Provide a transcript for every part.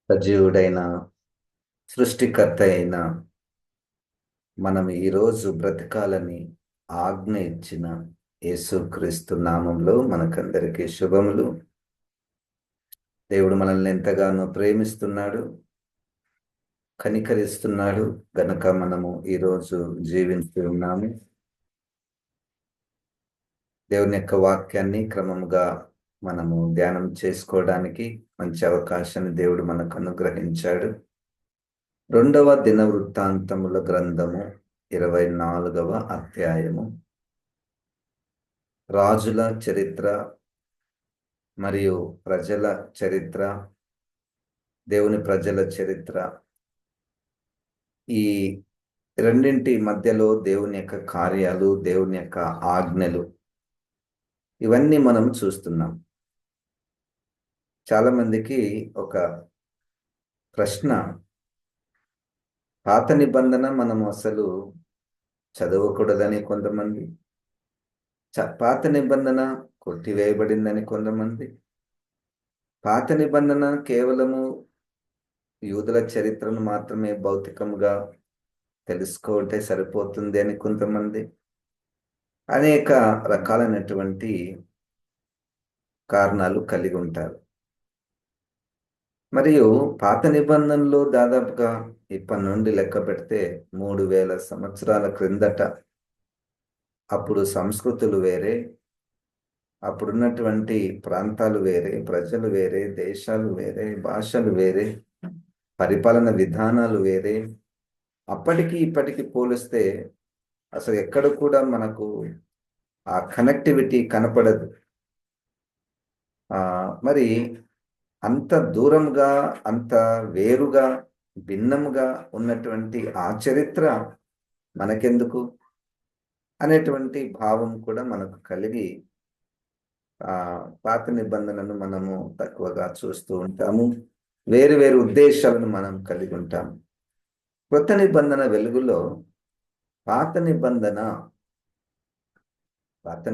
సజీవుడైన సృష్టికర్త అయిన మనం ఈరోజు బ్రతకాలని ఆజ్ఞ ఇచ్చిన యేసుక్రీస్తు నామంలో మనకందరికీ శుభములు. దేవుడు మనల్ని ఎంతగానో ప్రేమిస్తున్నాడు, కనికరిస్తున్నాడు గనక మనము ఈరోజు జీవిస్తూ ఉన్నాము. దేవుని యొక్క వాక్యాన్ని క్రమముగా మనము ధ్యానం చేసుకోవడానికి మంచి అవకాశాన్ని దేవుడు మనకు అనుగ్రహించాడు. 2వ దినవృత్తాంతముల గ్రంథము 24వ అధ్యాయము. రాజుల చరిత్ర మరియు ప్రజల చరిత్ర, దేవుని ప్రజల చరిత్ర, ఈ రెండింటి మధ్యలో దేవుని యొక్క కార్యాలు, దేవుని యొక్క ఆజ్ఞలు, ఇవన్నీ మనం చూస్తున్నాం. చాలా మందికి ఒక ప్రశ్న, పాత నిబంధన మనము అసలు చదవకూడదని కొంతమంది, పాత నిబంధన కొట్టివేయబడిందని కొంతమంది, పాత నిబంధన కేవలము యూదుల చరిత్రను మాత్రమే భౌతికంగా తెలుసుకుంటే సరిపోతుంది అని కొంతమంది, అనేక రకాలైనటువంటి కారణాలు కలిగి ఉంటారు. మరియు పాత నిబంధనలో దాదాపుగా ఇప్పటి నుండి లెక్క పెడితే 3000 సంవత్సరాల క్రిందట అప్పుడు సంస్కృతులు వేరే, అప్పుడున్నటువంటి ప్రాంతాలు వేరే, ప్రజలు వేరే, దేశాలు వేరే, భాషలు వేరే, పరిపాలన విధానాలు వేరే. అప్పటికి ఇప్పటికి పోలిస్తే అసలు ఎక్కడ కూడా మనకు ఆ కనెక్టివిటీ కనపడదు. మరి అంత దూరంగా, అంత వేరుగా, భిన్నముగా ఉన్నటువంటి ఆ చరిత్ర మనకెందుకు అనేటువంటి భావం కూడా మనకు కలిగి పాత నిబంధనను మనము తక్కువగా చూస్తూ ఉంటాము. వేరు వేరు ఉద్దేశాలను మనం కలిగి ఉంటాము. కొత్త నిబంధన వెలుగులో పాత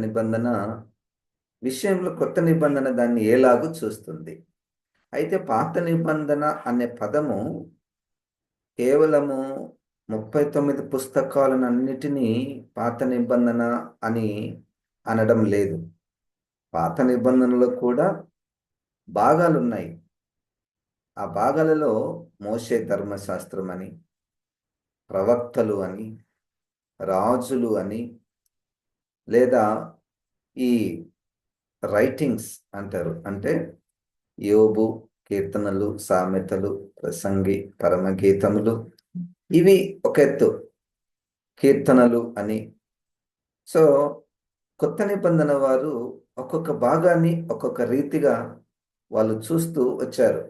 నిబంధన విషయంలో కొత్త నిబంధన దాన్ని ఎలాగూ చూస్తుంది. అయితే పాత నిబంధన అనే పదము కేవలము 39 పుస్తకాలన్నిటినీ పాత నిబంధన అని అనడం లేదు. పాత నిబంధనలో కూడా భాగాలు ఉన్నాయి. ఆ భాగాలలో మోషే ధర్మశాస్త్రం అని, ప్రవక్తలు అని, రాజులు అని, లేదా ఈ రైటింగ్స్ అంటారు, అంటే యోబు, కీర్తనలు, సామెతలు, ప్రసంగి, పరమగీతములు, ఇవి ఒక ఎత్తు, కీర్తనలు అని. సో కొత్త నిబంధన వారు ఒక్కొక్క భాగాన్ని ఒక్కొక్క రీతిగా వాళ్ళు చూస్తూ వచ్చారు.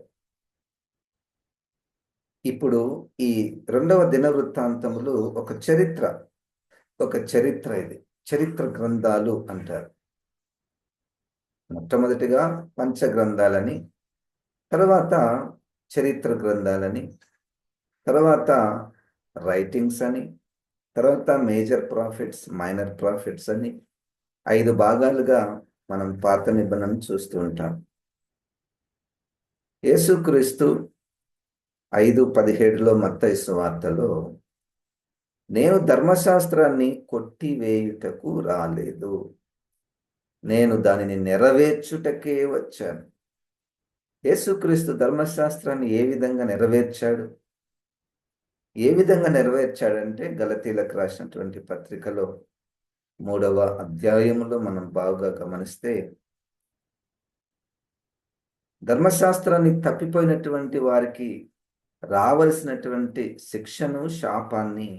ఇప్పుడు ఈ 2వ దినవృత్తాంతములు ఒక చరిత్ర ఇది చరిత్ర గ్రంథాలు అంటారు. మొట్టమొదటిగా పంచ గ్రంథాలని, తర్వాత చరిత్ర గ్రంథాలని, తర్వాత రైటింగ్స్ అని, తర్వాత మేజర్ ప్రాఫిట్స్, మైనర్ ప్రాఫిట్స్ అని 5 భాగాలుగా మనం పాత నిబంధన చూస్తూ ఉంటాం. యేసుక్రీస్తు 5:17లో మత్తయి సువార్తలో, నేను ధర్మశాస్త్రాన్ని కొట్టివేయుటకు రాలేదు, నేను దానిని నెరవేర్చుటకే వచ్చాను. యేసుక్రీస్తు ధర్మశాస్త్రాన్ని ఏ విధంగా నెరవేర్చాడంటే గలతీలకు రాసినటువంటి పత్రికలో 3వ అధ్యాయములో మనం బాగా గమనిస్తే, ధర్మశాస్త్రాన్ని తప్పిపోయినటువంటి వారికి రావలసినటువంటి శిక్షను, శాపాన్ని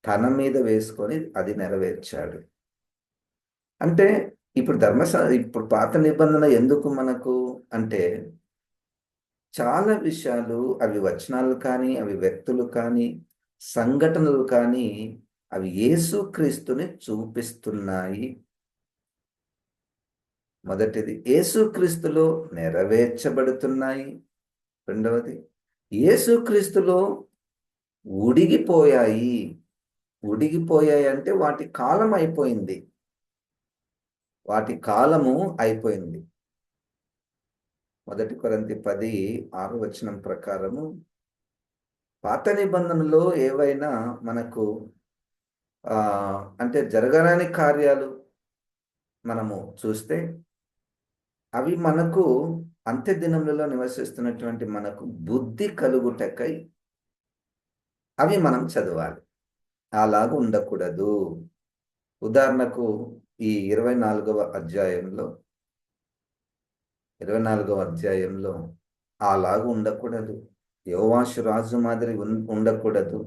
తన మీద వేసుకొని అది నెరవేర్చాడు. అంటే ఇప్పుడు పాత నిబంధన ఎందుకు మనకు అంటే, చాలా విషయాలు, అవి వచనాలు కానీ, అవి వ్యక్తులు కానీ, సంఘటనలు కానీ, అవి యేసుక్రీస్తుని చూపిస్తున్నాయి. మొదటిది యేసుక్రీస్తులో నెరవేర్చబడుతున్నాయి. రెండవది యేసుక్రీస్తులో ఉడిగిపోయాయి అంటే వాటి కాలం అయిపోయింది, వాటి కాలము అయిపోయింది. మొదటి కొరింథీ 10:6 ప్రకారము పాత నిబంధనలో ఏవైనా మనకు అంటే జరగరాని కార్యాలు మనము చూస్తే అవి మనకు అంత్య దినములలో నివసిస్తున్నటువంటి మనకు బుద్ధి కలుగుటకై అవి మనం చదవాలి. అలాగ ఉండకూడదు. ఉదాహరణకు ఈ 24వ అధ్యాయంలో అలాగ ఉండకూడదు. యోవాషు రాజు మాదిరి ఉండకూడదు.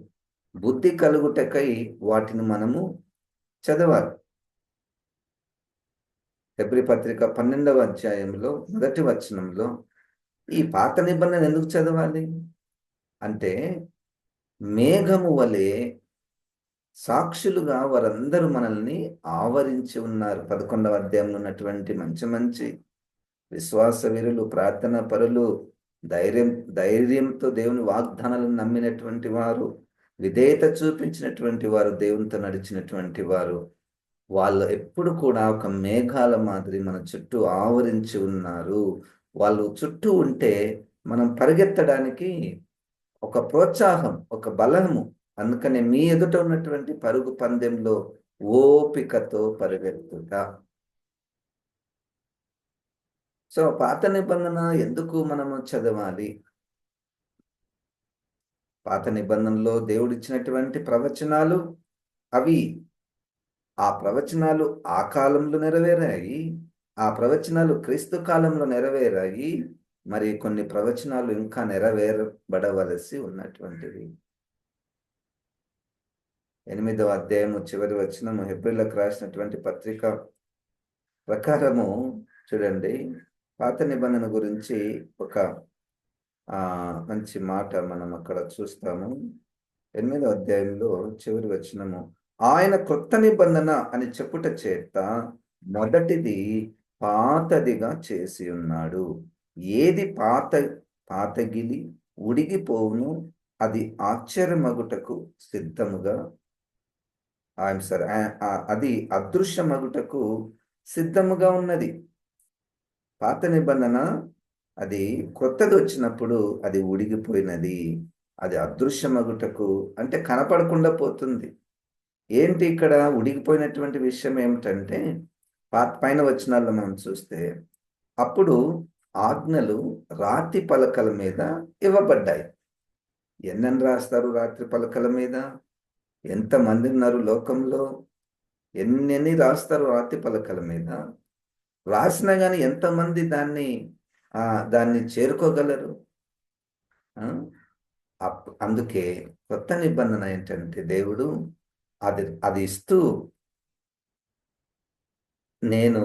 బుద్ధి కలుగుటకై వాటిని మనము చదవాలి. హెబ్రీ పత్రిక 12వ అధ్యాయంలో 1వ వచనంలో ఈ పాత నిబంధన ఎందుకు చదవాలి అంటే, మేఘము వలె సాక్షులుగా వారందరూ మనల్ని ఆవరించి ఉన్నారు. 11వ అధ్యాయంలో ఉన్నటువంటి మంచి మంచి విశ్వాస వీరులు, ప్రార్థన పరులు, ధైర్యంతో దేవుని వాగ్దానాలను నమ్మినటువంటి వారు, విధేయత చూపించినటువంటి వారు, దేవునితో నడిచినటువంటి వారు, వాళ్ళు ఎప్పుడు కూడా ఒక మేఘాల మాదిరి మన చుట్టూ ఆవరించి ఉన్నారు. వాళ్ళు చుట్టూ ఉంటే మనం పరిగెత్తడానికి ఒక ప్రోత్సాహం, ఒక బలము. అందుకనే మీ ఎదుట ఉన్నటువంటి పరుగు పందెంలో ఓపికతో పరిగెత్తుట. సో పాత నిబంధన ఎందుకు మనము చదవాలి? పాత నిబంధనలో దేవుడిచ్చినటువంటి ప్రవచనాలు, అవి ఆ ప్రవచనాలు ఆ కాలంలో నెరవేరాయి. ఆ ప్రవచనాలు క్రీస్తు కాలంలో నెరవేరాయి. మరి కొన్ని ప్రవచనాలు ఇంకా నెరవేరబడవలసి ఉన్నటువంటివి. 8వ అధ్యాయము చివరి వచనము హెబ్రీయులకు రాసినటువంటి పత్రిక ప్రకారము చూడండి, పాత నిబంధన గురించి ఒక మంచి మాట మనం అక్కడ చూస్తాము. 8వ అధ్యాయంలో చివరి వచనము, ఆయన క్రొత్త నిబంధన అని చెప్పుట చేత మొదటిది పాతదిగా చేసి ఉన్నాడు. ఏది పాతగిలి ఉడిగిపోవును అది ఆశ్చర్యమగుటకు సిద్ధముగా అది అదృశ్యమగుటకు సిద్ధముగా ఉన్నది. పాత నిబంధన అది కొత్తది వచ్చినప్పుడు అది ఉడిగిపోయినది, అది అదృశ్యమగుటకు అంటే కనపడకుండా పోతుంది. ఏంటి ఇక్కడ ఉడిగిపోయినటువంటి విషయం ఏమిటంటే, పైన వచనాల్లో మనం చూస్తే, అప్పుడు ఆజ్ఞలు రాతి పలకల మీద ఇవ్వబడ్డాయి. ఎన్నని రాస్తారు రాత్రి పలకల మీద? ఎంతమంది ఉన్నారు లోకంలో? ఎన్ని రాస్తారు రాతి పలకల మీద? రాసినా కానీ ఎంతమంది దాన్ని చేరుకోగలరు? అందుకే కొత్త నిబంధన ఏంటంటే, దేవుడు అది ఇస్తూ, నేను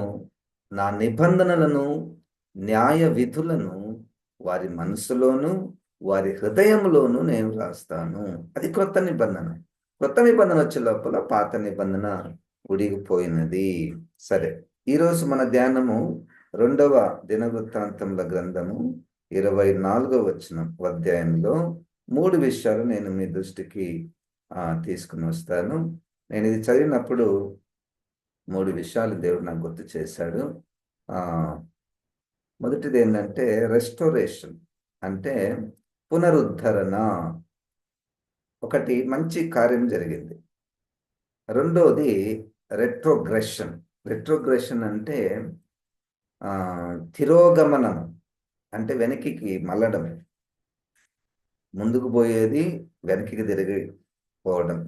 నా నిబంధనలను, న్యాయ విధులను వారి మనసులోను వారి హృదయంలోను నేను రాస్తాను. అది కొత్త నిబంధన. కొత్త నిబంధన వచ్చే లోపల పాత నిబంధన ఉడిగిపోయినది. సరే, ఈరోజు మన ధ్యానము 2వ దినవృత్తాంతముల గ్రంథము 24వ అధ్యాయంలో 3 విషయాలు నేను మీ దృష్టికి తీసుకుని వస్తాను. నేను ఇది చదివినప్పుడు 3 విషయాలు దేవుడు నాకు గుర్తు చేశాడు. మొదటిది ఏంటంటే రెస్టోరేషన్, అంటే పునరుద్ధరణ. ఒకటి మంచి కార్యం జరిగింది. రెండోది రెట్రోగ్రెషన్. రెట్రోగ్రెషన్ అంటే తిరోగమనం, అంటే వెనక్కి మళ్ళడం. ముందుకు పోయేది వెనక్కి తిరిగి పోవడం.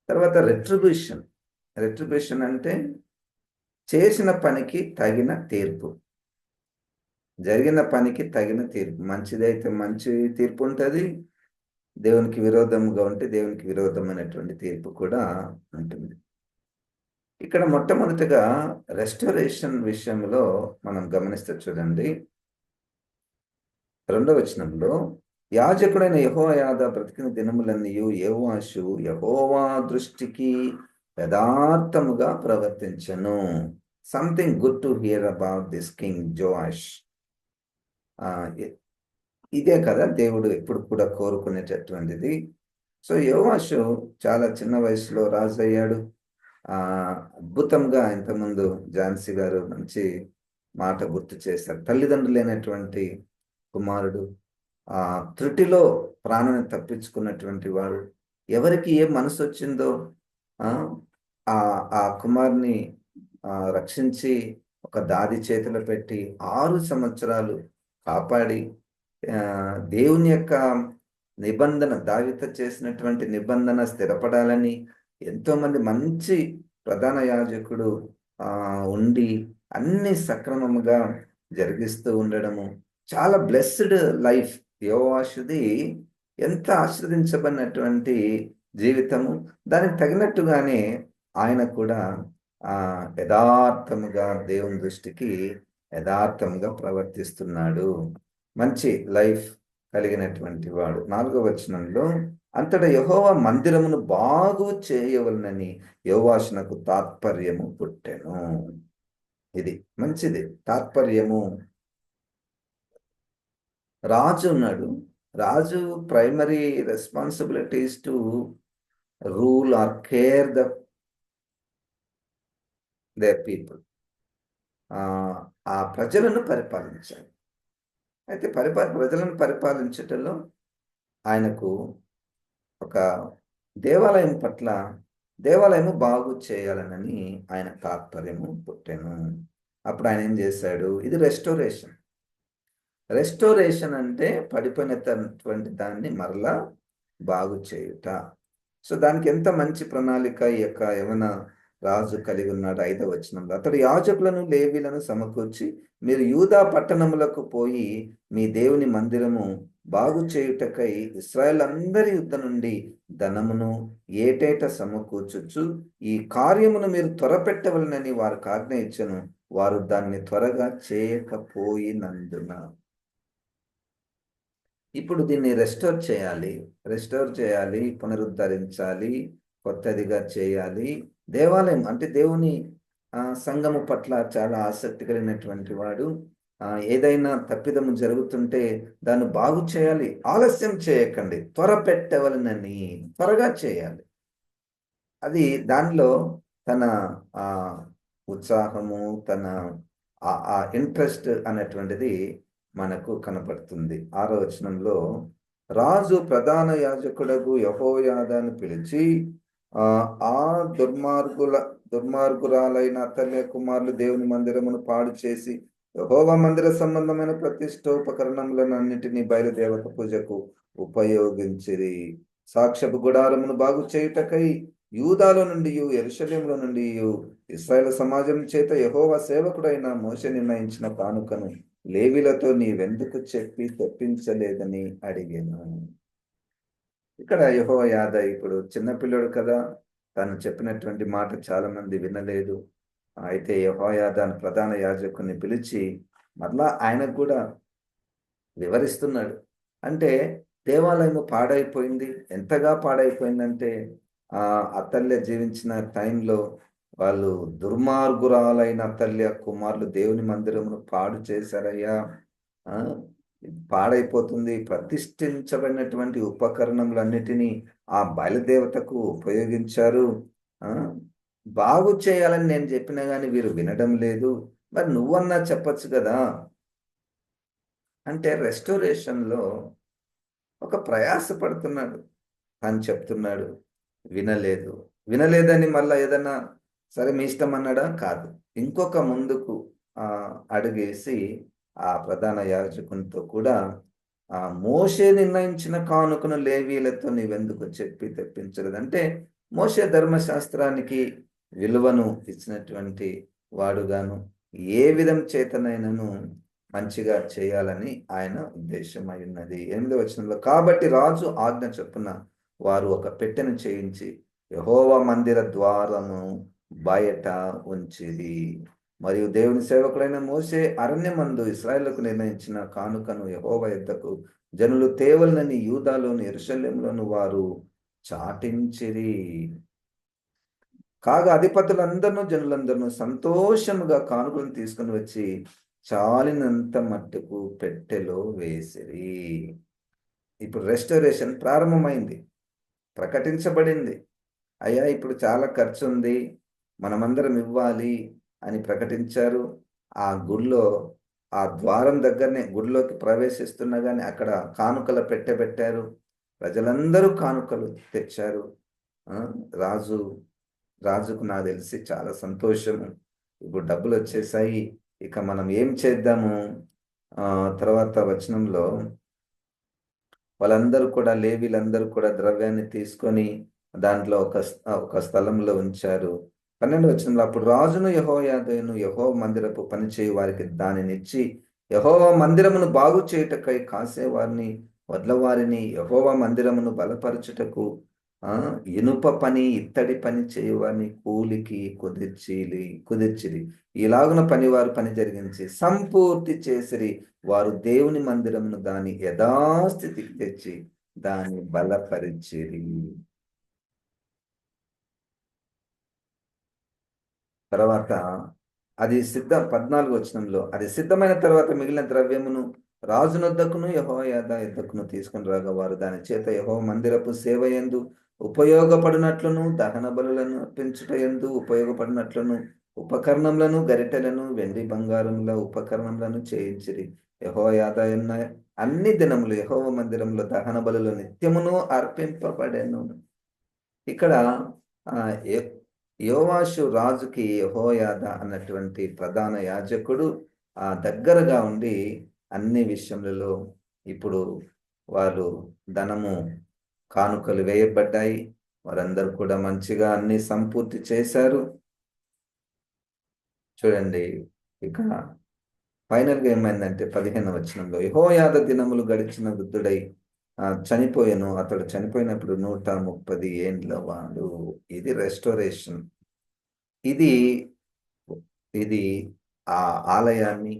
తర్వాత రెట్రిబ్యూషన్. రెట్రిబ్యూషన్ అంటే చేసిన పనికి తగిన తీర్పు, జరిగిన పనికి తగిన తీర్పు. మంచిదైతే మంచి తీర్పు ఉంటుంది, దేవునికి విరోధంగా ఉంటే దేవునికి విరోధమైనటువంటి తీర్పు కూడా ఉంటుంది. ఇక్కడ మొట్టమొదటిగా రెస్టోరేషన్ విషయంలో మనం గమనిస్తే చూడండి, 2వ వచనంలో, యాజకుడైన యెహోయాదా బ్రతికిన దినములన్నీయు యోవాషు యెహోవా దృష్టికి యథార్థముగా ప్రవర్తించెను. Something good to hear about this king Joash. ఇదే కదా దేవుడు ఎప్పుడు కూడా కోరుకునేటటువంటిది. సో యోవాషు చాలా చిన్న వయసులో రాజు అయ్యాడు. అద్భుతంగా ఇంతకుముందు ఝాన్సీ గారు మంచి మాట గుర్తు చేశారు. తల్లిదండ్రులైనటువంటి కుమారుడు ఆ త్రుటిలో ప్రాణాన్ని తప్పించుకున్నటువంటి వాడు, ఎవరికి ఏ మనసు వచ్చిందో ఆ ఆ ఆ కుమారుని రక్షించి ఒక దాది చేతిలో పెట్టి 6 సంవత్సరాలు కాపాడి దేవుని యొక్క నిబంధన, దావీదుతో చేసినటువంటి నిబంధన స్థిరపడాలని ఎంతోమంది మంచి ప్రధాన యాజకుడు ఉండి అన్ని సక్రమముగా జరిగిస్తూ ఉండడము, చాలా బ్లెస్డ్ లైఫ్ యోవాషుది. ఎంత ఆశీర్వదించబడినటువంటి జీవితము. దానికి తగినట్టుగానే ఆయన కూడా యథార్థముగా దేవుని దృష్టికి యథార్థముగా ప్రవర్తిస్తున్నాడు. మంచి లైఫ్ కలిగినటువంటి వాడు. 4వ వచనంలో, అంతటా యెహోవా మందిరమును బాగు చేయవలనని యోవాషునకు తాత్పర్యము పుట్టెను. ఇది మంచిది. తాత్పర్యము. రాజు ఉన్నాడు. రాజు primary responsibilities to rule or care their people. ఆ ప్రజలను పరిపాలించాలి. అయితే ప్రజలను పరిపాలించటంలో ఆయనకు ఒక దేవాలయం పట్ల, దేవాలయము బాగు చేయాలనని ఆయన తాత్పర్యము పుట్టెను. అప్పుడు ఆయన ఏం చేశాడు? ఇది రెస్టోరేషన్. రెస్టోరేషన్ అంటే పడిపోయినటువంటి దాన్ని మరలా బాగు చేయుట. సో దానికి ఎంత మంచి ప్రణాళిక ఈ యొక్క యవన రాజు కలిగి ఉన్నాడు. 5వ వచనంలో, అతడు యాజకులను లేవీలను సమకూర్చి, మీరు యూదా పట్టణములకు పోయి మీ దేవుని మందిరము బాగు చేయుటకై ఇశ్రాయేల్ అందరి యుద్ధ నుండి ధనమును ఏటేట సమకూర్చుచు ఈ కార్యమును మీరు త్వరపెట్టవలనని వారికి ఆజ్ఞ ఇచ్చెను. వారు దాన్ని త్వరగా చేయకపోయినందున. ఇప్పుడు దీన్ని రెస్టోర్ చేయాలి, పునరుద్ధరించాలి, కొత్తదిగా చేయాలి. దేవాలయం అంటే దేవుని సంఘము పట్ల చాలా ఆసక్తి కలిగినటువంటి వాడు. ఏదైనా తప్పిదము జరుగుతుంటే దాన్ని బాగు చేయాలి. ఆలస్యం చేయకండి, త్వరపెట్టవలనని, త్వరగా చేయాలి. అది దానిలో తన ఉత్సాహము, తన ఇంట్రెస్ట్ అనేటువంటిది మనకు కనపడుతుంది. 6వ వచనంలో, రాజు ప్రధాన యాజకుడగు యెహోయాదాను పిలిచి, ఆ దుర్మార్గురాలైన అతల్య కుమారులు దేవుని మందిరమును పాడు చేసి యెహోవా మందిర సంబంధమైన ప్రతిష్టోపకరణములన్నిటినీ బయలుదేవత పూజకు ఉపయోగించిరి. సాక్ష్యపు గుడారమును బాగు చేయుటకై యూదాలో నుండి, యెరూషలేములో నుండి ఇశ్రాయేలు సమాజం చేత యెహోవా సేవకుడైన మోషే నిర్ణయించిన కానుకను లేవీలతో నీవెందుకు చెప్పి తెప్పించలేదని అడిగాను. ఇక్కడ యెహోయాదా ఇప్పుడు చిన్నపిల్లడు కదా, తను చెప్పినటువంటి మాట చాలా మంది వినలేదు. అయితే యెహోయాదాను ప్రధాన యాజకుని పిలిచి మరలా ఆయనకు కూడా వివరిస్తున్నాడు. అంటే దేవాలయము పాడైపోయింది. ఎంతగా పాడైపోయిందంటే అతల్య జీవించిన టైంలో వాళ్ళు దుర్మార్గురాలైన అతల్య కుమారులు దేవుని మందిరమును పాడు చేశారయ్యా. పాడైపోతుంది. ప్రతిష్ఠించబడినటువంటి ఉపకరణములన్నిటినీ ఆ బయలుదేవతకు ఉపయోగించారు. బాగు చేయాలని నేను చెప్పినా గాని వీరు వినడం లేదు. మరి నువ్వన్నా చెప్పచ్చు కదా. అంటే రెస్టోరేషన్లో ఒక ప్రయాస పడుతున్నాడు. అని చెప్తున్నాడు, వినలేదని మళ్ళా ఏదన్నా సరే మీ ఇష్టం అన్నాడా? కాదు. ఇంకొక ముందుకు అడుగేసి ఆ ప్రధాన యాజకునితో కూడా మోషే నిర్ణయించిన కానుకను లేవీలతో నీవెందుకు చెప్పి తెప్పించలేదు. అంటే మోషే ధర్మశాస్త్రానికి విలువను ఇచ్చినటువంటి వాడుగాను ఏ విధం చేతనైనను మంచిగా చేయాలని ఆయన ఉద్దేశం అయి ఉన్నది. 8వ వచనంలో, కాబట్టి రాజు ఆజ్ఞ చొప్పున వారు ఒక పెట్టెను చేయించి యెహోవా మందిర ద్వారము బయట ఉంచిరి. మరియు దేవుని సేవకుడైన మోషే అరణ్యమందు ఇశ్రాయేలుకు నిర్ణయించిన కానుకను యెహోవా యొద్దకు జనులు తేవలనని యూదాలోను యెరూషలేములోను వారు చాటించిరి. కాగా అధిపతులందరూ జనులందరూ సంతోషముగా కానుకలను తీసుకుని వచ్చి చాలినంత మట్టుకు పెట్టెలో వేసిరి. ఇప్పుడు రెస్టోరేషన్ ప్రారంభమైంది, ప్రకటించబడింది. అయ్యా ఇప్పుడు చాలా ఖర్చు ఉంది, మనమందరం ఇవ్వాలి అని ప్రకటించారు. ఆ గుడిలో ఆ ద్వారం దగ్గరనే గుడిలోకి ప్రవేశిస్తున్నా కానీ అక్కడ కానుకల పెట్టె పెట్టారు. ప్రజలందరూ కానుకలు తెచ్చారు. ఆ, రాజు రాజుకు నాకు తెలిసి చాలా సంతోషము. ఇప్పుడు డబ్బులు వచ్చేసాయి, ఇక మనం ఏం చేద్దాము? ఆ తర్వాత వచనంలో వాళ్ళందరూ కూడా, లేవీలందరూ కూడా ద్రవ్యాన్ని తీసుకొని దాంట్లో ఒక స్థలంలో ఉంచారు. 12వ వచనంలో, అప్పుడు రాజును యెహోయాదాను యెహోవా మందిరపు పనిచేయు వారికి దానినిచ్చి, యెహోవా మందిరమును బాగు చేయుటకై కాసేవారిని వడ్లవారిని యెహోవా మందిరమును బలపరచుటకు ఆ ఇనుప పని ఇత్తడి పని చేయువారిని కూలికి కుదిర్చిరి. ఇలాగున పనివారు పని జరిగించి సంపూర్తి చేసిరి. వారు దేవుని మందిరమును దాని యథాస్థితికి తెచ్చి దాన్ని బలపరిచిరి. తర్వాత అది 14వ వచనంలో, అది సిద్ధమైన తర్వాత మిగిలిన ద్రవ్యమును రాజునొద్దకును యెహోయాదా యొద్దకును తీసుకుని రాగా, వారు దాని చేత యెహోవా మందిరపు సేవయందు ఉపయోగపడినట్లును దహన బలులను పెంచుటయందు ఉపయోగపడినట్లును ఉపకరణములను గరిటెలను వెండి బంగారముల ఉపకరణములను చేయించిరి. యెహోయాదా అన్ని దినములు యెహోవా మందిరంలో దహన బలులు నిత్యమును అర్పింపబడెను. ఇక్కడ ఆ, యె- యోవాషు రాజుకి యెహోయాదా అన్నటువంటి ప్రధాన యాజకుడు దగ్గరగా ఉండి అన్ని విషయములలో ఇప్పుడు వారు ధనము కానుకలు వేయబడ్డాయి. వారందరూ కూడా మంచిగా అన్ని సంపూర్తి చేశారు. చూడండి, ఇక ఫైనల్ గా ఏమైందంటే 15వ వచనంలో, యెహోయాదా దినములు గడిచిన వృద్ధుడై చనిపోయాను. అతడు చనిపోయినప్పుడు 130 ఏండ్ల వాడు. ఇది రెస్టోరేషన్. ఇది ఇది ఆ ఆలయాన్ని,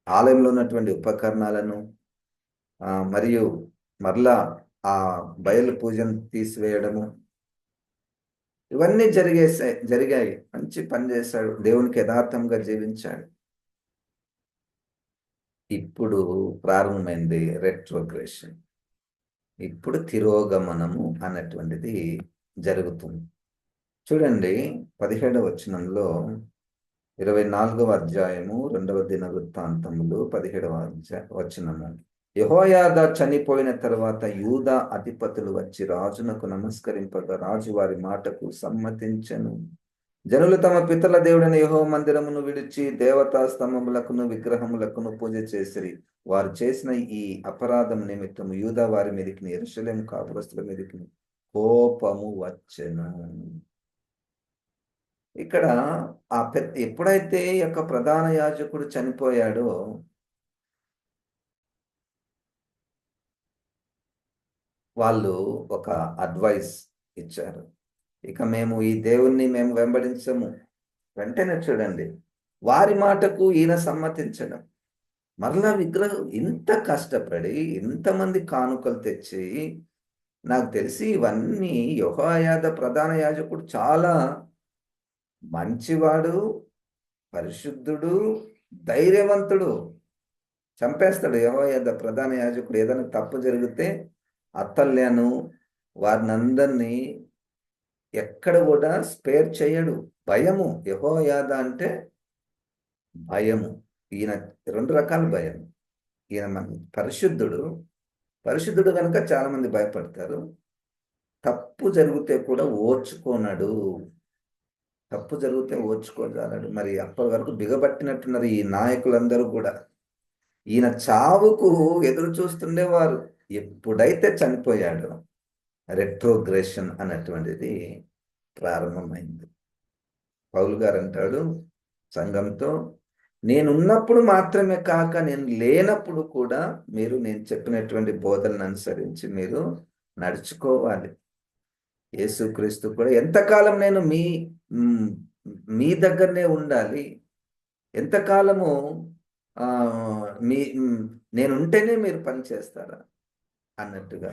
ఆలయంలో ఉన్నటువంటి ఉపకరణాలను మరియు మరలా ఆ బయలు పూజను తీసివేయడము, ఇవన్నీ జరిగాయి. మంచి పని చేశాడు, దేవునికి యథార్థంగా జీవించాడు. ఇప్పుడు ప్రారంభమైంది రెట్రోగ్రెషన్. ఇప్పుడు తిరోగమనము అన్నటువంటిది జరుగుతుంది. చూడండి, 17వ వచనంలో, 24వ అధ్యాయము 2వ దిన వృత్తాంతములు 17వ వచనము, యెహోయాదా చనిపోయిన తరువాత యూదా అధిపతులు వచ్చి రాజునకు నమస్కరింపగా రాజు వారి మాటకు సమ్మతించెను. జనులు తమ పితరుల దేవుడైన యెహోవా మందిరమును విడిచి దేవతా స్తంభములకును విగ్రహములకును పూజ చేసిరి. వారు చేసిన ఈ అపరాధం నిమిత్తము యూదా వారి మీదికి యెరూషలేము కాపురస్తుల మీదికి కోపము వచ్చెను. ఇక్కడ ఎప్పుడైతే ఈ యొక్క ప్రధాన యాజకుడు చనిపోయాడో, వాళ్ళు ఒక అడ్వైస్ ఇచ్చారు. ఇక మేము ఈ దేవుణ్ణి మేము వెంబడించము. వెంటనే చూడండి, వారి మాటకు ఈయన సమ్మతించడం. మరలా విగ్రహం ఇంత కష్టపడి ఇంతమంది కానుకలు తెచ్చి, నాకు తెలిసి ఇవన్నీ యెహోయాదా ప్రధాన యాజకుడు చాలా మంచివాడు, పరిశుద్ధుడు, ధైర్యవంతుడు. చంపేస్తాడు యెహోయాదా ప్రధాన యాజకుడు. ఏదైనా తప్పు జరిగితే అత్తల్యాను వారినందరినీ ఎక్కడ కూడా స్పేర్ చేయడు. భయము. యెహోయాదా అంటే భయము. ఈయన 2 రకాల భయం. ఈయన పరిశుద్ధుడు. పరిశుద్ధుడు కనుక చాలా మంది భయపడతారు. తప్పు జరిగితే కూడా ఓర్చుకోనడు. తప్పు జరిగితే ఓర్చుకోగలడు. మరి అప్పటి వరకు బిగబట్టినట్టున్నారు ఈ నాయకులందరూ కూడా. ఈయన చావుకు ఎదురు చూస్తుండేవారు. ఎప్పుడైతే చనిపోయాడో రెట్రోగ్రెషన్ అన్నటువంటిది ప్రారంభమైంది. పౌలు గారు అంటాడు సంఘంతో, నేనున్నప్పుడు మాత్రమే కాక నేను లేనప్పుడు కూడా మీరు నేను చెప్పినటువంటి బోధనను అనుసరించి మీరు నడుచుకోవాలి. యేసుక్రీస్తు కూడా ఎంతకాలం నేను మీ దగ్గరనే ఉండాలి, ఎంతకాలము ఆ మీ నేనుంటేనే మీరు పని చేస్తారా అన్నట్టుగా.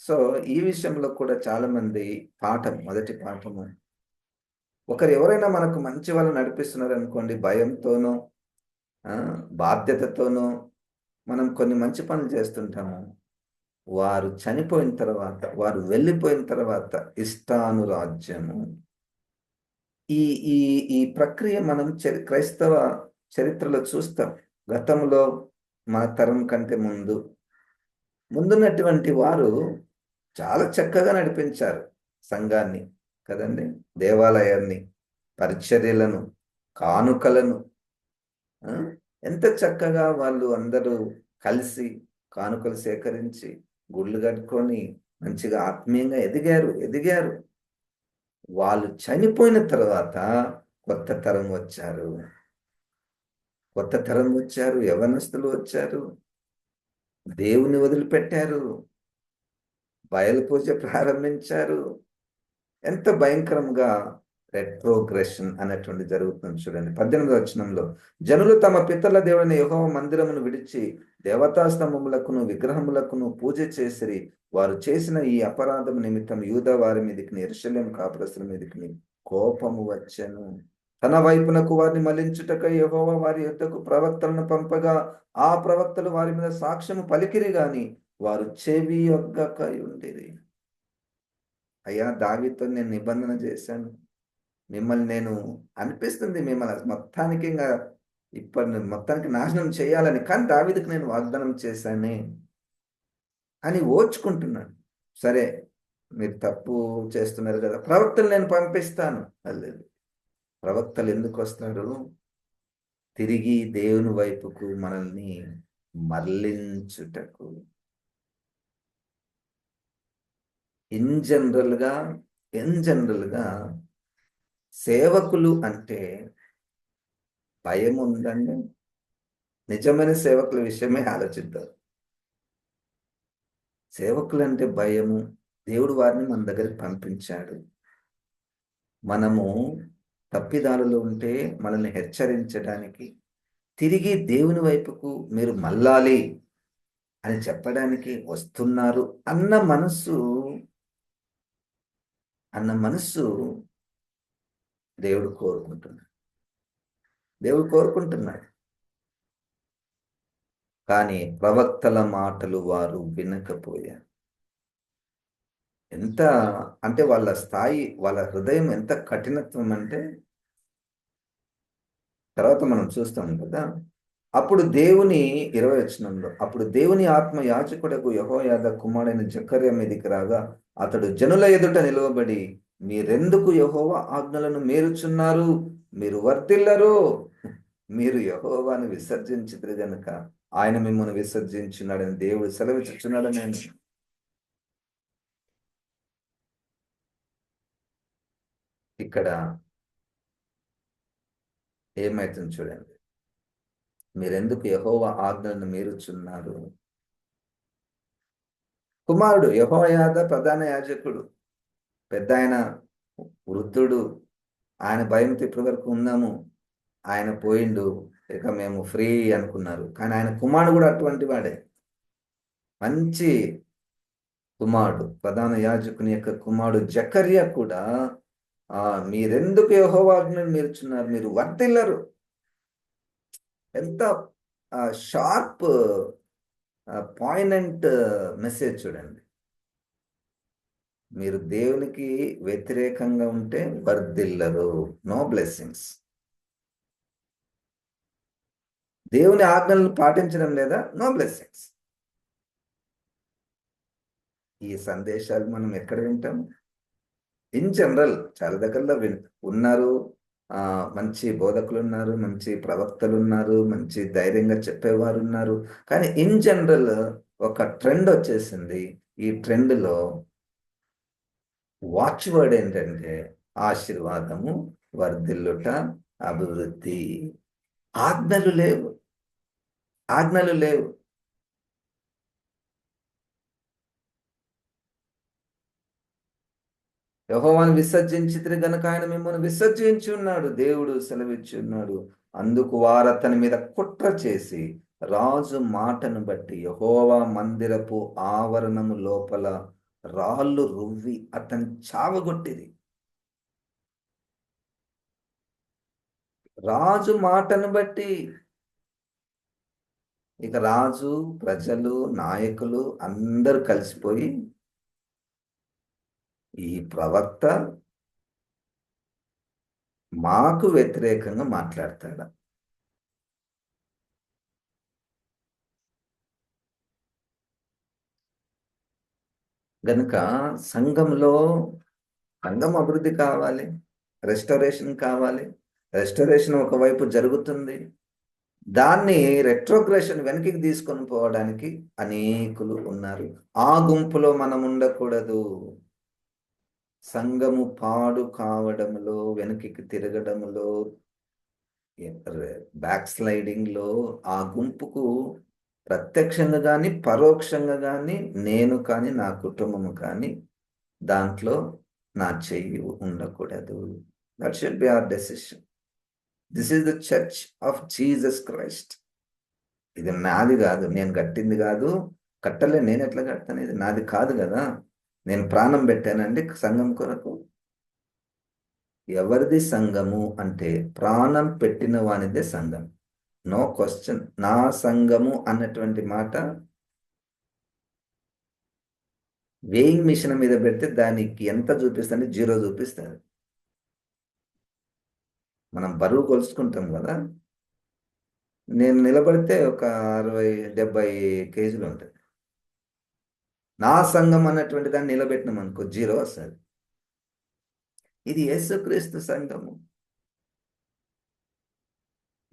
సో ఈ విషయంలో కూడా చాలా మంది మొదటి పాఠము, ఒకరు ఎవరైనా మనకు మంచి వాళ్ళు నడిపిస్తున్నారు అనుకోండి, భయంతోనో బాధ్యతతోనో మనం కొన్ని మంచి పనులు చేస్తుంటాము. వారు చనిపోయిన తర్వాత, వారు వెళ్ళిపోయిన తర్వాత ఇష్టానురాజ్యము, ఈ ఈ ఈ ప్రక్రియ మనం క్రైస్తవ చరిత్రలో చూస్తాం. గతంలో మన తరం కంటే ముందున్నటువంటి వారు చాలా చక్కగా నడిపించారు సంఘాన్ని, కదండి. దేవాలయాన్ని, పరిచర్యలను, కానుకలను, ఆ, ఎంత చక్కగా వాళ్ళు అందరూ కలిసి కానుకలు సేకరించి గుళ్ళు కట్టుకొని మంచిగా ఆత్మీయంగా ఎదిగారు. వాళ్ళు చనిపోయిన తర్వాత కొత్త తరం వచ్చారు. యవనస్తులు వచ్చారు. దేవుని వదిలిపెట్టారు. బయలు పూజ ప్రారంభించారు. ఎంత భయంకరంగా రెట్రోగ్రెషన్ అనేటువంటి జరుగుతుంది చూడండి. 18వ వచనంలో, జనులు తమ పితరుల దేవుడైన యెహోవా మందిరమును విడిచి దేవతా స్తంభములకును విగ్రహములకును పూజ చేసిరి. వారు చేసిన ఈ అపరాధం నిమిత్తం యూదా వారి మీదికి యెరూషలేము కాపురస్తుల మీదికి కోపము వచ్చెను. తన వైపునకు వారిని మళ్లించుటకై యెహోవా వారి యొద్దకు ప్రవక్తలను పంపగా ఆ ప్రవక్తలు వారి మీద సాక్ష్యము పలికిరి గాని వారు చెవి యొగ్గక ఉండిరి. అయ్యా, దావీదుతో నేను నిబంధన చేశాను, మిమ్మల్ని నేను అనిపిస్తుంది మిమ్మల్ని మొత్తానికి మొత్తానికి నాశనం చేయాలని, కానీ దావీదుకు నేను వాగ్దానం చేశానే అని ఓర్చుకుంటున్నాడు. సరే, మీరు తప్పు చేస్తున్నారు కదా, ప్రవక్తలు నేను పంపిస్తాను. లేదు, ప్రవక్తలు ఎందుకు వస్తారు? తిరిగి దేవుని వైపుకు మనల్ని మరలించుటకు. ఇన్ జనరల్గా సేవకులు అంటే భయం ఉందండి. నిజమైన సేవకుల విషయమే ఆలోచిద్దాం. సేవకులు అంటే భయము. దేవుడు వారిని మన దగ్గరికి పంపించాడు. మనము తప్పిదాలలో ఉంటే మనల్ని హెచ్చరించడానికి, తిరిగి దేవుని వైపుకు మీరు మళ్ళాలి అని చెప్పడానికి వస్తున్నారు అన్న మనస్సు దేవుడు కోరుకుంటున్నాడు. కానీ ప్రవక్తల మాటలు వారు వినకపోయారు. ఎంత అంటే వాళ్ళ స్థాయి, వాళ్ళ హృదయం ఎంత కఠినత్వం అంటే తర్వాత మనం చూస్తాం కదా. అప్పుడు 20వ వచనంలో, అప్పుడు దేవుని ఆత్మ యాజకుడకు యెహోయాదా కుమారుడైన జకర్యా మీదికి రాగా అతడు జనుల ఎదుట నిలువబడి, మీరెందుకు యెహోవా ఆజ్ఞలను మీరుచున్నారు? మీరు వర్ధిల్లరు. మీరు యెహోవాను విసర్జించితిరి గనుక ఆయన మిమ్మల్ని విసర్జించున్నాడని దేవుడు సెలవిచ్చుచున్నాడని. ఇక్కడ ఏమైతుంది చూడండి. మీరెందుకు యెహోవా ఆజ్ఞలను మీరుచున్నారు? కుమారుడు యెహోయాదా ప్రధాన యాజకుడు, పెద్ద ఆయన, వృద్ధుడు. ఆయన భయంతో ఇప్పటి వరకు ఉన్నాము. ఆయన పోయిండు, ఇక మేము ఫ్రీ అనుకున్నారు. కానీ ఆయన కుమారుడు కూడా అటువంటి వాడే, మంచి కుమారుడు. ప్రధాన యాజకుని యొక్క కుమారుడు జకర్యా కూడా మీరెందుకు యెహోవా ఆజ్ఞలను మీరుచున్నారు? మీరు వర్ధిల్లరు. ఎంత షార్ప్ పాయినెంట్ మెసేజ్ చూడండి. మీరు దేవునికి వ్యతిరేకంగా ఉంటే వర్ధిల్లరు, నో బ్లెస్సింగ్స్. దేవుని ఆజ్ఞలను పాటించడం లేదా, నో బ్లెస్సింగ్స్. ఈ సందేశాలు మనం ఎక్కడ వింటాం? ఇన్ జనరల్ చాలా దగ్గరలో ఉన్నారు. మంచి బోధకులు ఉన్నారు, మంచి ప్రవక్తలు ఉన్నారు, మంచి ధైర్యంగా చెప్పేవారు ఉన్నారు. కానీ ఇన్ జనరల్ ఒక ట్రెండ్ వచ్చేసింది. ఈ ట్రెండ్లో వాచ్ వర్డ్ ఏంటంటే ఆశీర్వాదము, వర్ధిల్లుట, అభివృద్ధి. ఆజ్ఞలు లేవు. యెహోవాను విసర్జించితిరి గనుక ఆయన మిమ్మల్ని విసర్జించి ఉన్నాడు, దేవుడు సెలవిచ్చి ఉన్నాడు. అందుకు వారు అతని మీద కుట్ర చేసి రాజు మాటను బట్టి యెహోవా మందిరపు ఆవరణము లోపల రాళ్ళు రువ్వి అతని చావగొట్టిరి. రాజు మాటను బట్టి. ఇక రాజు, ప్రజలు, నాయకులు అందరూ కలిసిపోయి ఈ ప్రవక్త మాకు వ్యతిరేకంగా మాట్లాడతాడా? గనుక సంఘంలో సంఘం అభివృద్ధి కావాలి, రెస్టరేషన్ కావాలి. రెస్టరేషన్ ఒకవైపు జరుగుతుంది. దాన్ని రెట్రోగ్రెషన్ వెనక్కి తీసుకొని పోవడానికి అనేకులు ఉన్నారు. ఆ గుంపులో మనం ఉండకూడదు. సంఘము పాడు కావడంలో, వెనక్కి తిరగడంలో, బ్యాక్ స్లైడింగ్ లో ఆ గుంపుకు ప్రత్యక్షంగా కానీ పరోక్షంగా కానీ నేను కానీ నా కుటుంబము కానీ దాంట్లో నా చెయ్యి ఉండకూడదు. That should be our decision. This is the church of Jesus Christ. ఇది నాది కాదు, నేను కట్టింది కాదు. కట్టలే, నేను ఎట్లా కడతాను? ఇది నాది కాదు కదా. నేను ప్రాణం పెట్టానండి సంఘం కొరకు. ఎవరిది సంఘము అంటే ప్రాణం పెట్టిన వానిదే సంఘం. No question. నా సంఘము అన్నటువంటి మాట వేయింగ్ మిషన్ మీద పెడితే దానికి ఎంత చూపిస్తుంది? 0 చూపిస్తుంది. మనం బరువు కొలుసుకుంటాం కదా. నేను నిలబడితే ఒక 60-70 కేజీలు ఉంటుంది. నా సంఘం అన్నటువంటి దాన్ని నిలబెట్టినాం అనుకో 0 వస్తుంది. ఇది యేసుక్రీస్తు సంఘము.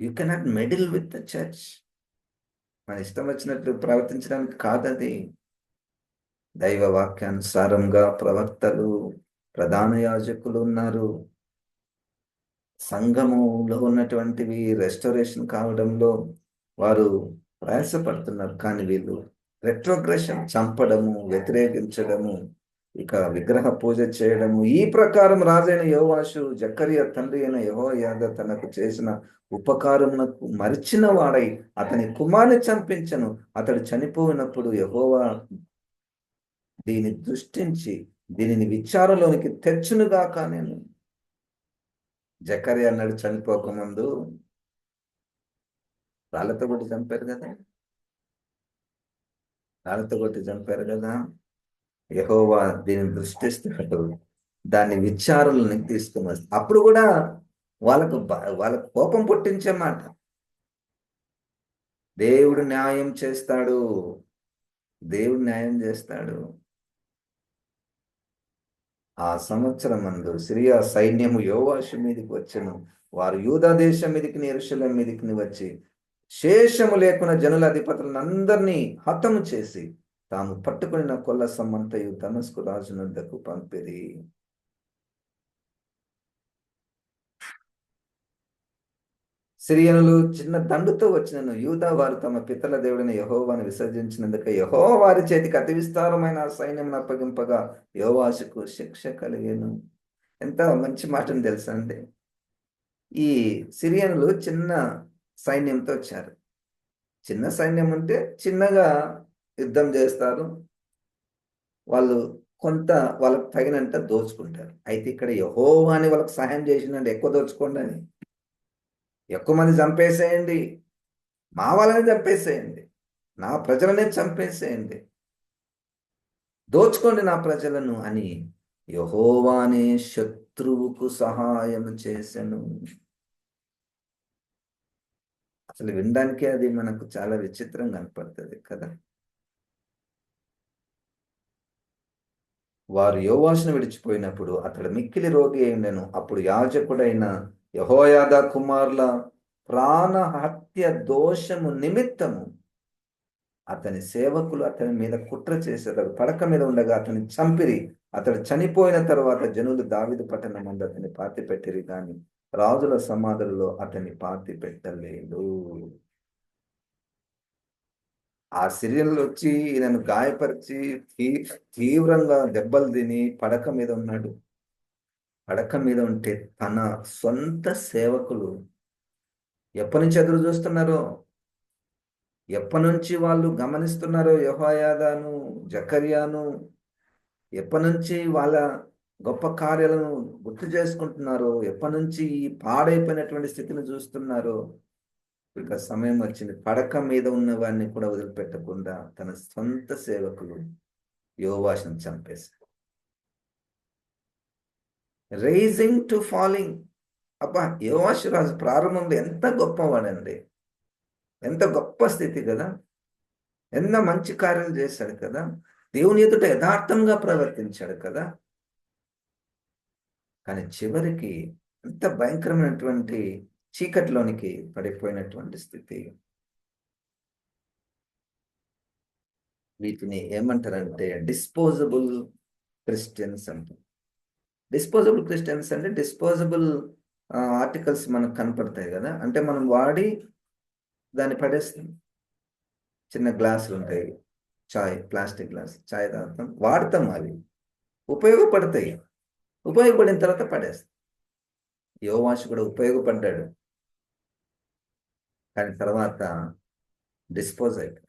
You cannot meddle with the church. మన ఇష్టం వచ్చినట్లు ప్రవర్తించడానికి కాదది. దైవ వాక్యానుసారంగా ప్రవక్తలు, ప్రధాన యాజకులు ఉన్నారు. సంఘములో ఉన్నటువంటివి రెస్టరేషన్ కావడంలో వారు ప్రయాసపడుతున్నారు. కానీ వీళ్ళు రెట్రోగ్రెషన్, చంపడము, వ్యతిరేకించడము, ఇక విగ్రహ పూజ చేయడము. ఈ ప్రకారం రాజైన యోవాషు జకర్యా తండ్రి అయిన యెహోయాద తనకు చేసిన ఉపకారమునకు మరిచిన వాడై అతని కుమారుని చంపించను. అతడు చనిపోయినప్పుడు యెహోవా దీన్ని దృష్టించి దీనిని విచారంలోనికి తెచ్చునుగాక. నేను జకర్యా అన్నాడు చనిపోకముందు, రాళ్ళతో కొట్టి చంపారు కదా, రాళ్ళతో కొట్టి చంపారు కదా. యెహోవా దీన్ని దృష్టిస్తాడు, దాన్ని విచారణలోనికి తీసుకుని వస్తాడు. అప్పుడు కూడా వాళ్ళకు కోపం పుట్టించే మాట. దేవుడు న్యాయం చేస్తాడు, దేవుడు న్యాయం చేస్తాడు. ఆ సంవత్సరం మందు సిరియా సైన్యము యోవాషు మీదకి వచ్చెను. వారు యూదా దేశం మీదకి, యెరూషలేము మీదకి వచ్చి శేషము లేకున్న జనుల అధిపతులను అందరినీ హతము చేసి తాము పట్టుకుని కొల్ల సమ్మంతయు దమస్కు రాజునొద్దకు పంపిరి. సిరియనులు చిన్న దండుతో వచ్చినను యూదా వారు తమ పితల దేవుడైన యెహోవాను విసర్జించినందుకు యెహోవా వారి చేతికి అతి విస్తారమైన సైన్యం అప్పగింపగా యోవాషుకు శిక్ష కలిగేను. ఎంత మంచి మాటను తెలుసా అండి. ఈ సిరియనులు చిన్న సైన్యంతో వచ్చారు. చిన్న సైన్యం అంటే చిన్నగా యుద్ధం చేస్తారు. వాళ్ళు కొంత వాళ్ళకు తగినంత దోచుకుంటారు. అయితే ఇక్కడ యెహోవా అని వాళ్ళకి సహాయం చేసిందంటే ఎక్కువ దోచుకోండి అని, ఎక్కువ మంది చంపేసేయండి, మా వాళ్ళని చంపేసేయండి, నా ప్రజలనే చంపేసేయండి, దోచుకోండి నా ప్రజలను అని యెహోవానే శత్రువుకు సహాయం చేసెను. అసలు వినడానికే అది మనకు చాలా విచిత్రంగా కనపడుతుంది కదా. వారు యోవాషును విడిచిపోయినప్పుడు అతడు మిక్కిలి రోగి అయిండెను. అప్పుడు యాజకుడైన యెహోయాదా కుమారుల ప్రాణహత్య దోషము నిమిత్తము అతని సేవకులు అతని మీద కుట్ర చేసేది. పడక మీద ఉండగా అతని చంపిరి. అతడు చనిపోయిన తర్వాత జనులు దావీదు పట్టణం ముందు అతని పాతి పెట్టిరి, కానీ రాజుల సమాధులలో అతని పాతి పెట్టలేదు. ఆ సిరియన్లు వచ్చి ఈయనను గాయపరిచి తీవ్రంగా దెబ్బలు తిని పడక మీద ఉన్నాడు. పడక మీద ఉంటే తన సొంత సేవకులు ఎప్పటి నుంచి ఎదురు చూస్తున్నారో, ఎప్పటి నుంచి వాళ్ళు గమనిస్తున్నారో యెహోయాదాను, జకర్యాను, ఎప్పటి నుంచి వాళ్ళ గొప్ప కార్యాలను గుర్తు చేసుకుంటున్నారో, ఎప్పటి నుంచి ఈ పాడైపోయినటువంటి స్థితిని చూస్తున్నారో, ఇక సమయం వచ్చింది. పడక మీద ఉన్న వాడిని కూడా వదిలిపెట్టకుండా తన సొంత సేవకులు యోవాషును చంపేశారు. Rising to falling. అబ్బా, యోవాషు రాజు ప్రారంభంలో ఎంత గొప్పవాడండి, ఎంత గొప్ప స్థితి కదా, ఎంత మంచి కార్యాలు చేశాడు కదా, దేవుని ఎదుట యథార్థంగా ప్రవర్తించాడు కదా. కానీ చివరికి ఎంత భయంకరమైనటువంటి చీకటిలోనికి పడిపోయినటువంటి స్థితి. వీటిని ఏమంటారంటే డిస్పోజబుల్ క్రిస్టియన్స్ అంటారు. డిస్పోజబుల్ క్రిస్టియన్స్ అంటే డిస్పోజబుల్ ఆర్టికల్స్ మనకు కనపడతాయి కదా, అంటే మనం వాడి దాన్ని పడేస్తాం. చిన్న గ్లాసులు ఉంటాయి, ప్లాస్టిక్ గ్లాస్ చాయ్ తాగుతాం, వాడతాం, అవి ఉపయోగపడతాయి, ఉపయోగపడిన తర్వాత పడేస్తాం. యోవాషు కూడా ఉపయోగపడ్డాడు, కానీ తర్వాత డిస్పోజ్ అయిపోయాడు.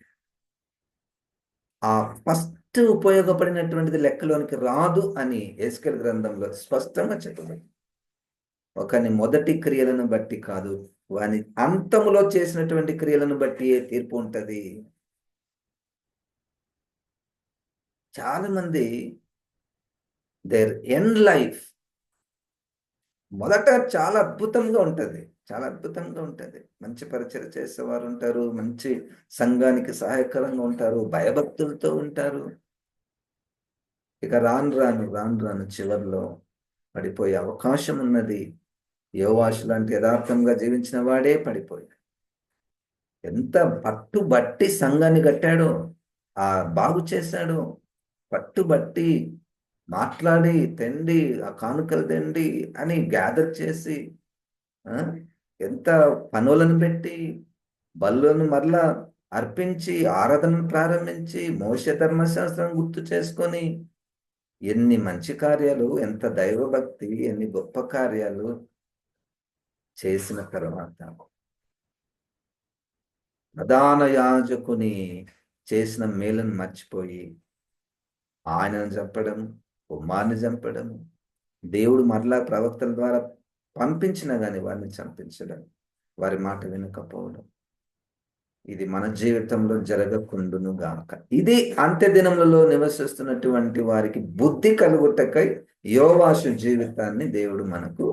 ఆ ఫస్ట్ ఉపయోగపడినటువంటిది లెక్కలోనికి రాదు అని యెహెజ్కేలు గ్రంథంలో స్పష్టంగా చెప్పబడింది. ఒకని మొదటి క్రియలను బట్టి కాదు, వాని అంతములో చేసినటువంటి క్రియలను బట్టి తీర్పు ఉంటది. చాలా మంది దేర్ ఎండ్ లైఫ్ మొదట చాలా అద్భుతంగా ఉంటది, చాలా అద్భుతంగా ఉంటది. మంచి పరిచయం చేసేవారు ఉంటారు, మంచి సంఘానికి సహాయకరంగా ఉంటారు, భయభక్తులతో ఉంటారు. ఇక రాను రాను చివర్లో పడిపోయే అవకాశం ఉన్నది. యోవాషు లాంటి యథార్థంగా జీవించిన వాడే పడిపోయాడు. ఎంత పట్టుబట్టి సంఘాన్ని కట్టాడో, ఆ బాగు చేశాడో, పట్టుబట్టి మాట్లాడి తెండి, ఆ కానుకలు తెండి అని గ్యాదర్ చేసి, ఆ, ఎంత పనులను పెట్టి బలులను మరలా అర్పించి ఆరాధనను ప్రారంభించి మోషే ధర్మశాస్త్రం గుర్తు చేసుకొని ఎన్ని మంచి కార్యాలు, ఎంత దైవభక్తి, ఎన్ని గొప్ప కార్యాలు చేసిన తర్వాత ప్రధాన యాజకుని చేసిన మేలను మర్చిపోయి ఆయనను చంపడం, కుమారుని చంపడం, దేవుడు మరలా ప్రవక్తల ద్వారా పంపించినా గాని వారిని చంపించడం, వారి మాట వినకపోవడం, ఇది మన జీవితంలో జరగకుండును గాక. ఇది అంత్య దినములలో నివసిస్తున్నటువంటి వారికి బుద్ధి కలుగుటకై యోవాషు జీవితాన్ని దేవుడు మనకు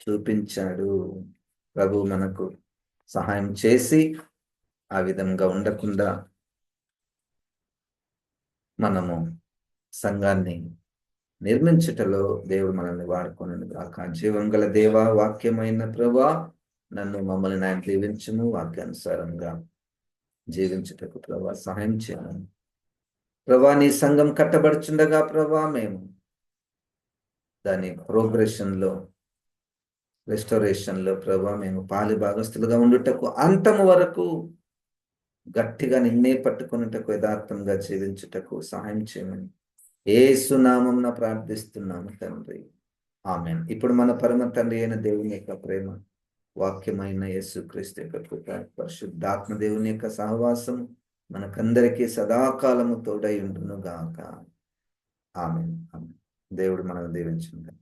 చూపించాడు. ప్రభు మనకు సహాయం చేసి ఆ విధంగా ఉండకుండా మనము సంఘాన్ని నిర్మించుటలో దేవుడు మనల్ని వాడుకొనును గాక. జీవం గల దేవా, వాక్యమైన ప్రభా, నన్ను మమ్మల్ని ఆయన దీవించును, వాక్యానుసారంగా జీవించుటకు ప్రభా సహాయం చేయను. ప్రభా, నీ సంఘం కట్టబడుచుండగా ప్రభా మేము దాని ప్రోగ్రెషన్లో, రెస్టోరేషన్లో ప్రభా మేము పాలి భాగస్తులుగా ఉండుటకు అంతము వరకు గట్టిగా నిన్నే పట్టుకున్నటకు, యథార్థంగా జీవించుటకు సహాయం చేయమని యేసు నామమున ప్రార్థిస్తున్నాము తండ్రి, ఆమేన్. ఇప్పుడు మన పరమ తండ్రి అయిన దేవుని యొక్క ప్రేమ, వాక్యమైన యేసుక్రీస్తు యొక్క కృప, పరిశుద్ధాత్మ దేవుని యొక్క సహవాసం మనకందరికీ సదాకాలము తోడై ఉండును గాక. ఆమేన్. ఆమేన్. దేవుడు మనల్ని దీవించును గాక.